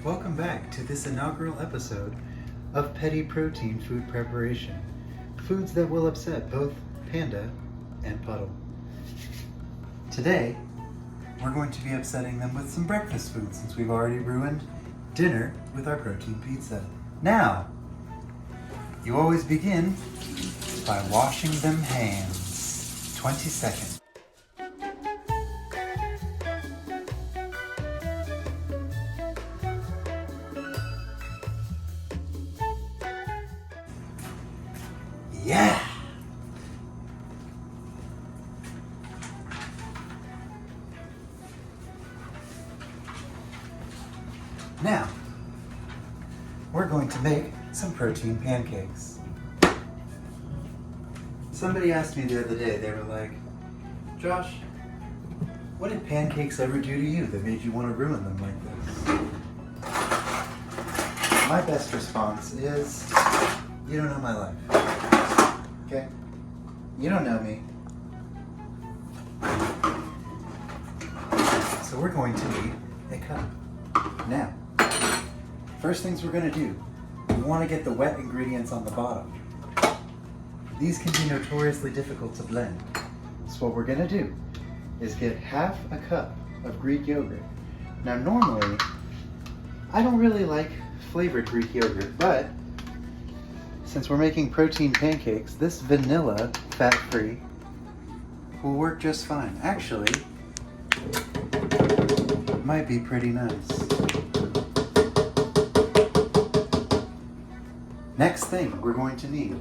Welcome back to this inaugural episode of Petty Protein Food Preparation. Foods that will upset both Panda and Puddle. Today, we're going to be upsetting them with some breakfast food since we've already ruined dinner with our protein pizza. Now, you always begin by washing them hands. 20 seconds. Yeah! Now, we're going to make some protein pancakes. Somebody asked me the other day, they were like, Josh, what did pancakes ever do to you that made you want to ruin them like this? My best response is, you don't know my life. Okay? You don't know me. So we're going to need a cup. Now, first things we're going to do, we want to get the wet ingredients on the bottom. These can be notoriously difficult to blend. So what we're going to do is get half a cup of Greek yogurt. Now normally, I don't really like flavored Greek yogurt, but since we're making protein pancakes, this vanilla, fat-free, will work just fine. Actually, it might be pretty nice. Next thing we're going to need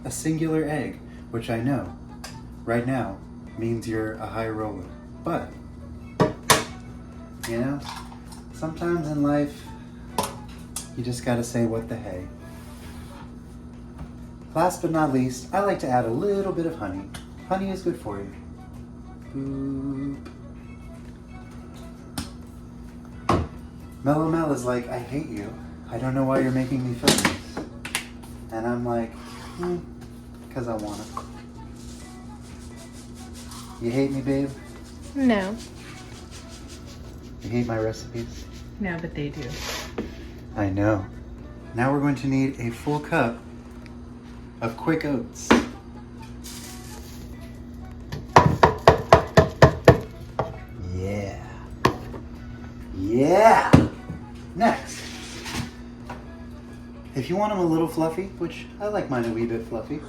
a singular egg, which I know right now means you're a high roller. But, you know, sometimes in life, you just gotta say what the hey. Last but not least, I like to add a little bit of honey. Honey is good for you. Boop. Mellow Mel is like, I hate you. I don't know why you're making me film this. And I'm like, because I want to. You hate me, babe? No. You hate my recipes? No, but they do. I know. Now we're going to need a full cup of quick oats. Yeah. Yeah! Next, if you want them a little fluffy, which I like mine a wee bit fluffy,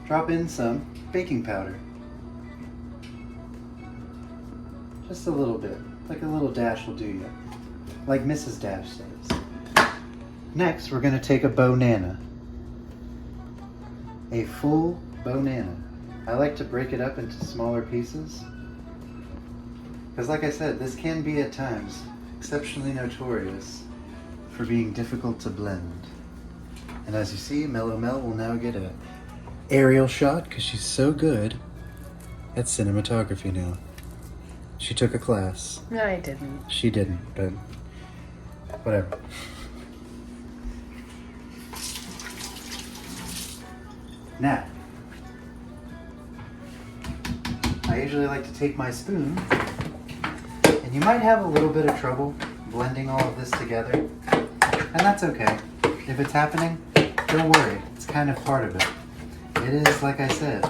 drop in some baking powder. Just a little bit, like a little dash will do you, like Mrs. Dash says. Next, we're going to take a banana. A full banana. I like to break it up into smaller pieces. Because like I said, this can be at times exceptionally notorious for being difficult to blend. And as you see, Mellow Mel will now get a aerial shot because she's so good at cinematography now. She took a class. No, I didn't. She didn't, but whatever. Now, I usually like to take my spoon, and you might have a little bit of trouble blending all of this together, and that's okay. If it's happening, don't worry, it's kind of part of it. It is, like I said,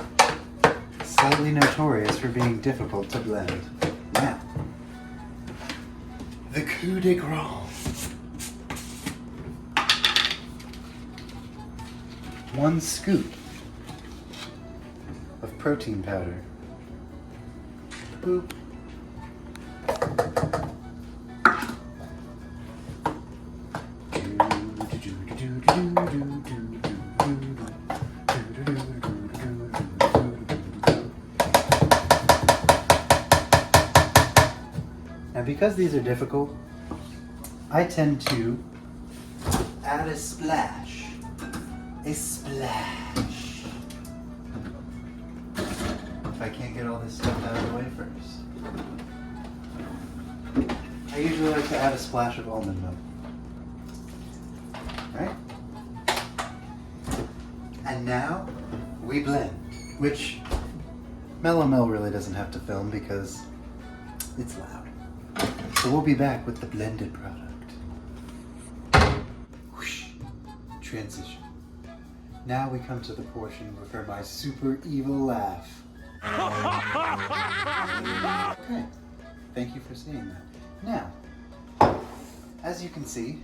slightly notorious for being difficult to blend. Now, the coup de grace. 1 scoop of protein powder. Boop. Now, because these are difficult, I tend to add a splash. A splash. If I can't get all this stuff out of the way first. I usually like to add a splash of almond milk. Right? And now we blend, which Mellow Mel really doesn't have to film because it's loud. So we'll be back with the blended product. transition. Now we come to the portion for my super evil laugh. Okay, thank you for seeing that. Now, as you can see,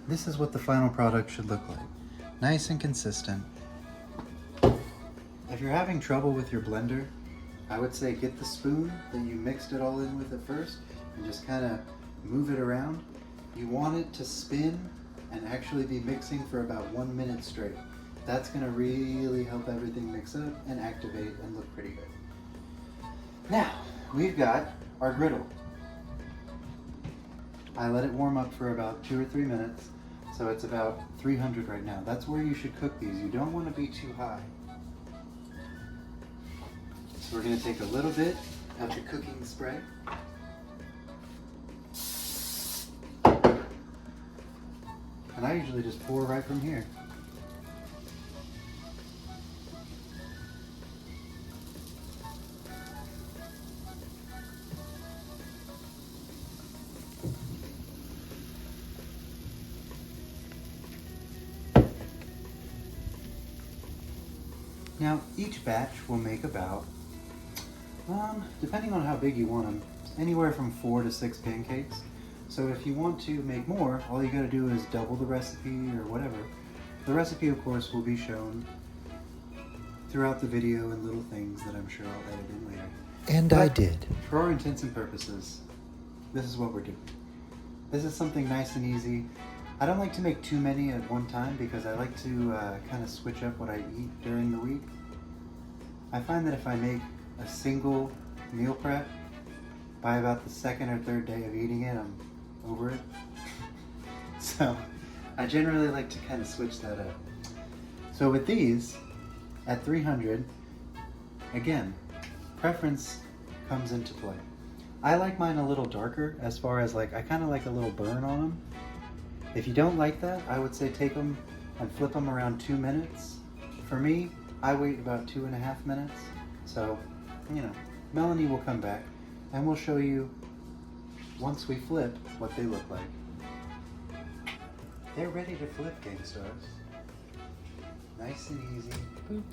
this is what the final product should look like. Nice and consistent. If you're having trouble with your blender, I would say get the spoon that you mixed it all in with at first and just kind of move it around. You want it to spin and actually be mixing for about 1 minute straight. That's going to really help everything mix up and activate and look pretty good. Now, we've got our griddle. I let it warm up for about 2 or 3 minutes, so it's about 300 right now. That's where you should cook these. You don't want to be too high. So we're going to take a little bit of the cooking spray. And I usually just pour right from here. Now, each batch will make about, depending on how big you want them, anywhere from 4 to 6 pancakes. So if you want to make more, all you gotta do is double the recipe or whatever. The recipe, of course, will be shown throughout the video and little things that I'm sure I'll edit in later. And But I did. For our intents and purposes, this is what we're doing. This is something nice and easy. I don't like to make too many at one time because I like to kind of switch up what I eat during the week. I find that if I make a single meal prep, by about the 2nd or 3rd day of eating it, I'm over it. So I generally like to kind of switch that up. So with these, at 300, again, preference comes into play. I like mine a little darker as far as like, I kind of like a little burn on them. If you don't like that, I would say take them and flip them around 2 minutes. For me, I wait about 2.5 minutes. So, you know, Melanie will come back and we'll show you, once we flip, what they look like. They're ready to flip, Gang Stars. Nice and easy. Boop.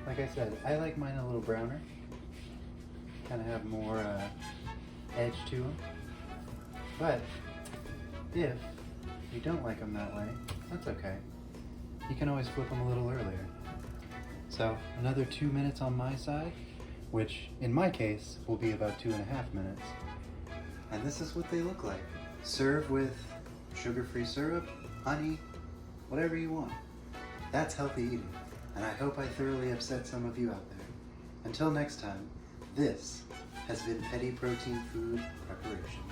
Like I said, I like mine a little browner. Kind of have more edge to them. But if you don't like them that way, that's okay. You can always flip them a little earlier. So another 2 minutes on my side, which in my case will be about 2.5 minutes. And this is what they look like. Serve with sugar-free syrup, honey, whatever you want. That's healthy eating. And I hope I thoroughly upset some of you out there. Until next time, this has been Petty Protein Food Preparation.